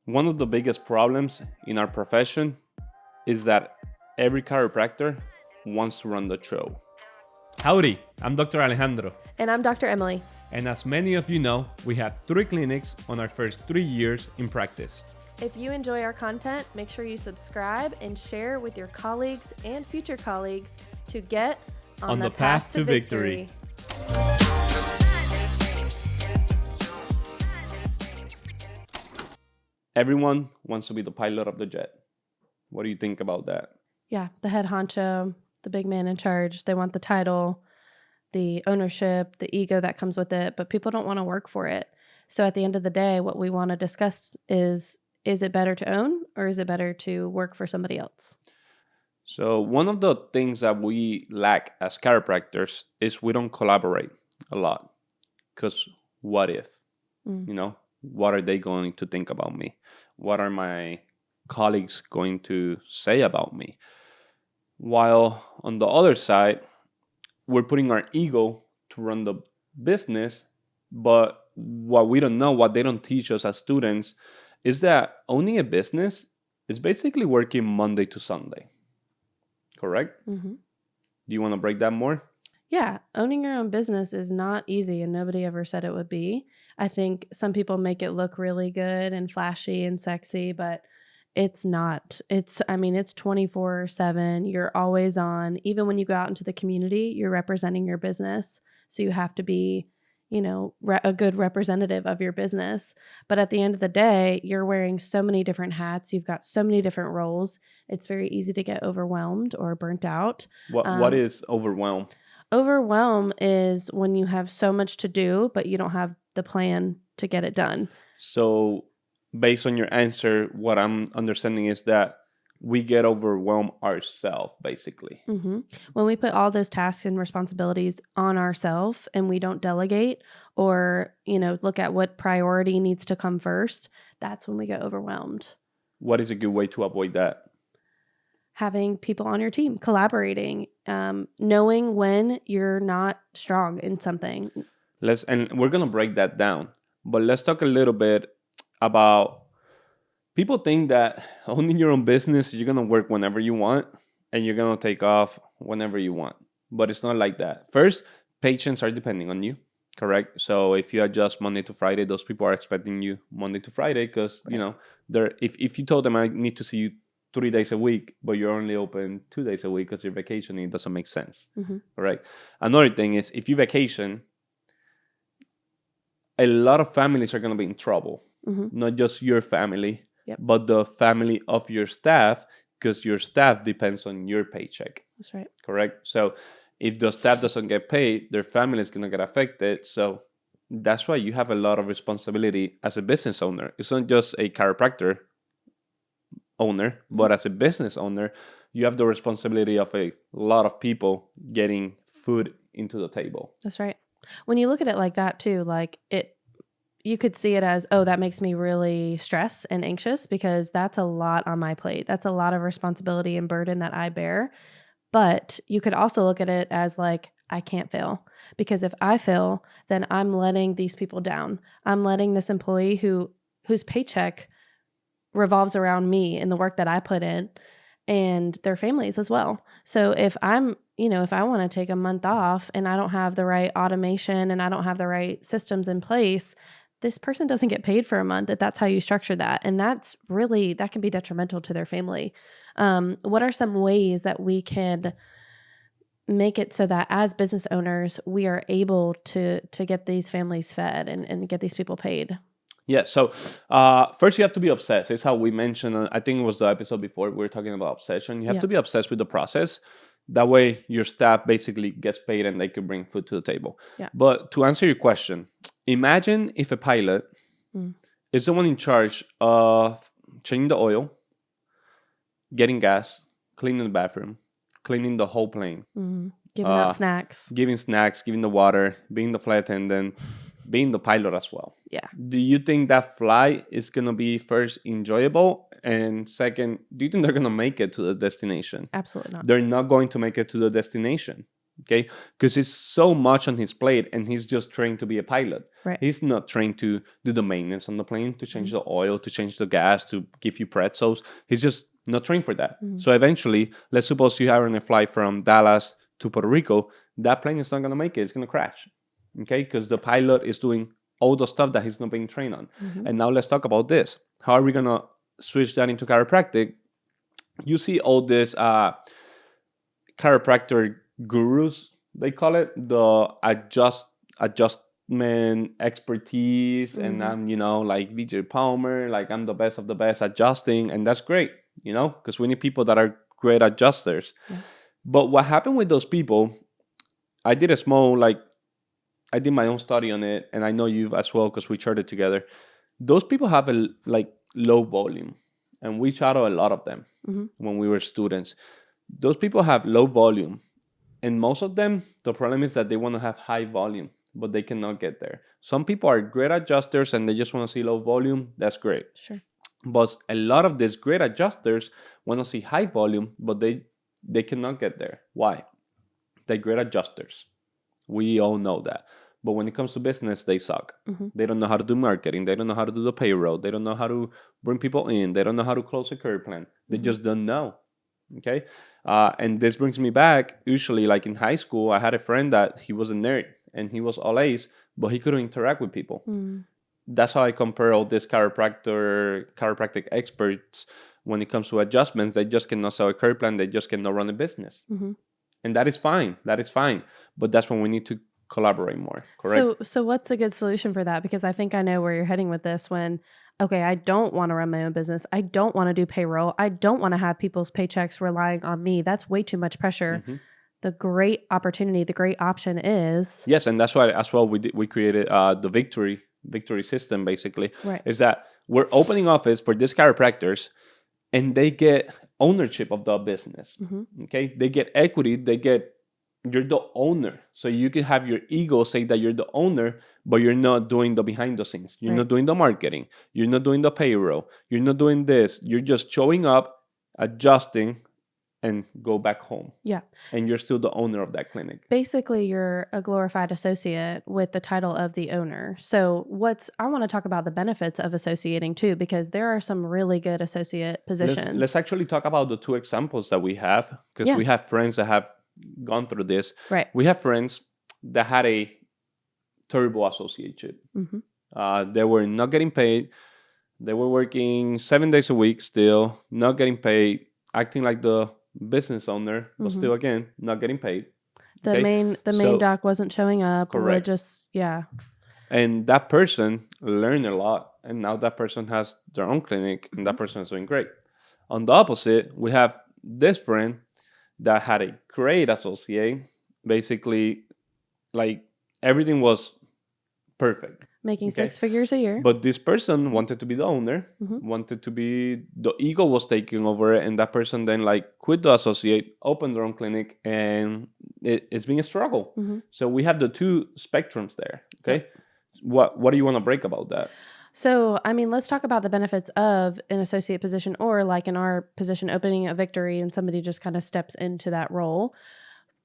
One of the biggest problems in our profession is that every chiropractor wants to run the show. Howdy, I'm Dr. Alejandro. And I'm Dr. Emily. And as many of you know, we had 3 clinics on our first 3 years in practice. If you enjoy our content, make sure you subscribe and share with your colleagues and future colleagues to get on the path to victory. Everyone wants to be the pilot of the jet. What do you think about that? Yeah, the head honcho, the big man in charge. They want the title, the ownership, the ego that comes with it, but people don't want to work for it. So at the end of the day, what we want to discuss is it better to own or is it better to work for somebody else? So one of the things that we lack as chiropractors is we don't collaborate a lot. Because what if? What are they going to think about me? What are my colleagues going to say about me? While on the other side, we're putting our ego to run the business, but what we don't know, what they don't teach us as students, is that owning a business is basically working Monday to Sunday. Correct? Mm-hmm. Do you want to break that more? Yeah, owning your own business is not easy, and nobody ever said it would be. I think some people make it look really good and flashy and sexy, but it's not. It's 24/7. You're always on. Even when you go out into the community, you're representing your business. So you have to be, a good representative of your business. But at the end of the day, you're wearing so many different hats. You've got so many different roles. It's very easy to get overwhelmed or burnt out. What is overwhelm? Overwhelm is when you have so much to do, but you don't have the plan to get it done. So based on your answer, what I'm understanding is that we get overwhelmed ourselves, basically. Mm-hmm. When we put all those tasks and responsibilities on ourselves and we don't delegate or, look at what priority needs to come first, that's when we get overwhelmed. What is a good way to avoid that? Having people on your team, collaborating, knowing when you're not strong in something. And we're going to break that down, but let's talk a little bit about people think that owning your own business, you're going to work whenever you want and you're going to take off whenever you want, but it's not like that. First, patients are depending on you, correct? So if you adjust Monday to Friday, those people are expecting you Monday to Friday because, right. If you told them I need to see you 3 days a week, but you're only open 2 days a week because you're vacationing, it doesn't make sense. Mm-hmm. All right. Another thing is if you vacation, a lot of families are going to be in trouble. Mm-hmm. Not just your family, yep. but the family of your staff, because your staff depends on your paycheck. That's right. Correct? So if the staff doesn't get paid, their family is going to get affected. So that's why you have a lot of responsibility as a business owner. It's not just a chiropractor owner, but as a business owner, you have the responsibility of a lot of people getting food into the table. That's right. When you look at it like that too, you could see it as, oh, that makes me really stressed and anxious because that's a lot on my plate. That's a lot of responsibility and burden that I bear. But you could also look at it as I can't fail because if I fail, then I'm letting these people down. I'm letting this employee whose paycheck revolves around me and the work that I put in and their families as well. So if if I want to take a month off and I don't have the right automation and I don't have the right systems in place, this person doesn't get paid for a month if that's how you structure that. And that can be detrimental to their family. What are some ways that we can make it so that as business owners, we are able to get these families fed and get these people paid? Yeah, so first you have to be obsessed. It's how we mentioned, I think it was the episode before, we were talking about obsession. You have to be obsessed with the process. That way your staff basically gets paid and they can bring food to the table. Yeah. But to answer your question, imagine if a pilot is the one in charge of changing the oil, getting gas, cleaning the bathroom, cleaning the whole plane. Mm-hmm. Giving out snacks. Giving the water, being the flight attendant, being the pilot as well. Yeah. Do you think that flight is going to be first enjoyable? And second, do you think they're going to make it to the destination? Absolutely not. They're not going to make it to the destination Okay, because it's so much on his plate, and he's just trained to be a pilot. Right. He's not trained to do the maintenance on the plane, to change the oil, to change the gas, to give you pretzels. He's just not trained for that. So eventually, let's suppose you are on a flight from Dallas to Puerto Rico, that plane is not going to make it. It's going to crash. Okay, because the pilot is doing all the stuff that he's not being trained on. And now let's talk about this. How are we going to switch that into chiropractic? You see all this chiropractor gurus, they call it, the adjustment expertise, and I'm like BJ Palmer, like I'm the best of the best adjusting, and that's great, because we need people that are great adjusters. But what happened with those people, I did I did my own study on it, and I know you've as well, because we charted together. Those people have a low volume, and we shadow a lot of them when we were students. Those people have low volume, and most of them, the problem is that they want to have high volume, but they cannot get there. Some people are great adjusters and they just want to see low volume. That's great. Sure. But a lot of these great adjusters want to see high volume, but they cannot get there. Why? They're great adjusters. We all know that. But when it comes to business, they suck. They don't know how to do marketing. They don't know how to do the payroll. They don't know how to bring people in. They don't know how to close a care plan. They just don't know. Okay. And this brings me back. Usually, like in high school, I had a friend that he was a nerd and he was all A's, but he couldn't interact with people. That's how I compare all these chiropractic experts when it comes to adjustments. They just cannot sell a care plan. They just cannot run a business. And that is fine. That is fine. But that's when we need to collaborate more. Correct? So what's a good solution for that? Because I think I know where you're heading with this. When, okay, I don't want to run my own business. I don't want to do payroll. I don't want to have people's paychecks relying on me. That's way too much pressure. The great opportunity, the great option is... Yes, and that's why as well we created the Victory system, basically. Right. Is that we're opening office for these chiropractors, and they get ownership of the business. Okay, they get equity. You're the owner, so you can have your ego say that you're the owner, but you're not doing the behind the scenes. You're not doing the marketing. You're not doing the payroll. You're not doing this. You're just showing up, adjusting, and go back home. Yeah. And you're still the owner of that clinic. Basically, you're a glorified associate with the title of the owner. So I want to talk about the benefits of associating too, because there are some really good associate positions. Let's actually talk about the two examples that we have, because we have friends that have gone through this. Right. We have friends that had a terrible associateship. They were not getting paid. They were working 7 days a week still, not getting paid, acting like the business owner, but still, again, not getting paid. The main doc wasn't showing up. Correct. And that person learned a lot, and now that person has their own clinic, and that person is doing great. On the opposite, we have this friend that had a great associate. Basically, like everything was perfect. Making 6 figures a year. But this person wanted to be the owner, wanted to be, the ego was taking over, and that person then quit the associate, opened their own clinic, and it's been a struggle. So we have the two spectrums there. Okay. What do you want to break about that? So, I mean, let's talk about the benefits of an associate position, or like in our position, opening a Victory and somebody just kind of steps into that role.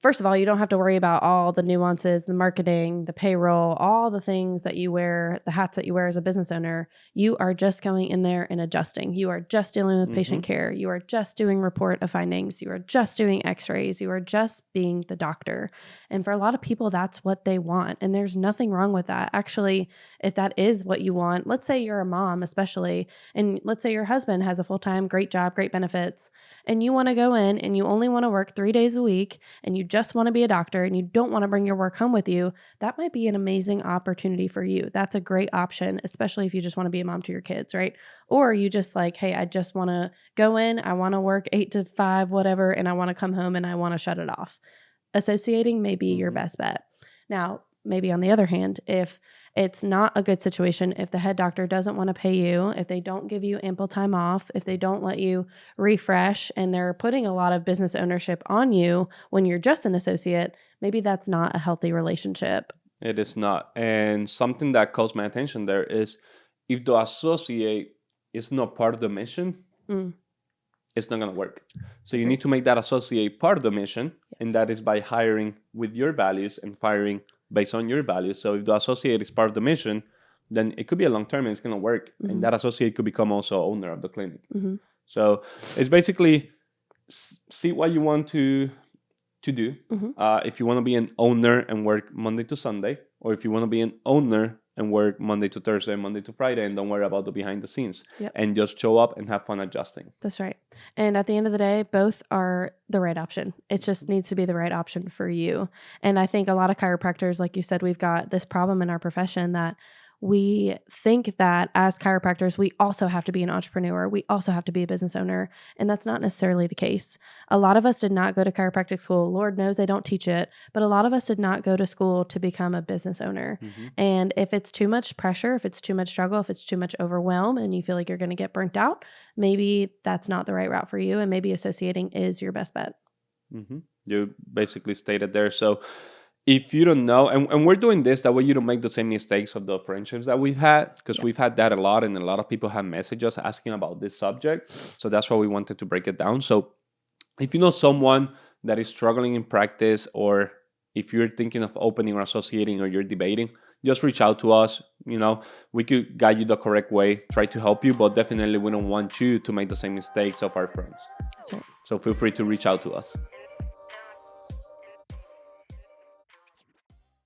First of all, you don't have to worry about all the nuances, the marketing, the payroll, all the things that you wear, the hats that you wear as a business owner. You are just going in there and adjusting. You are just dealing with patient care. You are just doing report of findings. You are just doing x-rays. You are just being the doctor. And for a lot of people, that's what they want. And there's nothing wrong with that. Actually, if that is what you want, let's say you're a mom especially, and let's say your husband has a full-time, great job, great benefits, and you want to go in and you only want to work 3 days a week, and you just want to be a doctor and you don't want to bring your work home with you, that might be an amazing opportunity for you. That's a great option, especially if you just want to be a mom to your kids, right? Or you just hey, I just want to go in, I want to work 8 to 5, whatever, and I want to come home and I want to shut it off. Associating may be your best bet. Now, maybe on the other hand, if it's not a good situation, if the head doctor doesn't want to pay you, if they don't give you ample time off, if they don't let you refresh, and they're putting a lot of business ownership on you when you're just an associate, maybe that's not a healthy relationship. It is not. And something that calls my attention there is, if the associate is not part of the mission, it's not going to work. So you need to make that associate part of the mission, and that is by hiring with your values and firing based on your values. So if the associate is part of the mission, then it could be a long term and it's going to work. And that associate could become also owner of the clinic. So it's basically see what you want to do. If you want to be an owner and work Monday to Sunday, or if you want to be an owner and work Monday to Thursday, Monday to Friday, and don't worry about the behind the scenes. And just show up and have fun adjusting. That's right. And at the end of the day, both are the right option. It just needs to be the right option for you. And I think a lot of chiropractors, like you said, we've got this problem in our profession that we think that as chiropractors, we also have to be an entrepreneur. We also have to be a business owner. And that's not necessarily the case. A lot of us did not go to chiropractic school. Lord knows they don't teach it. But a lot of us did not go to school to become a business owner. And if it's too much pressure, if it's too much struggle, if it's too much overwhelm, and you feel like you're going to get burnt out, maybe that's not the right route for you. And maybe associating is your best bet. You basically stated there. So if you don't know, and we're doing this, that way you don't make the same mistakes of the friendships that we've had, because we've had that a lot, and a lot of people have messaged us asking about this subject. So that's why we wanted to break it down. So if you know someone that is struggling in practice, or if you're thinking of opening or associating, or you're debating, just reach out to us. We could guide you the correct way, try to help you, but definitely we don't want you to make the same mistakes of our friends. That's right. So feel free to reach out to us.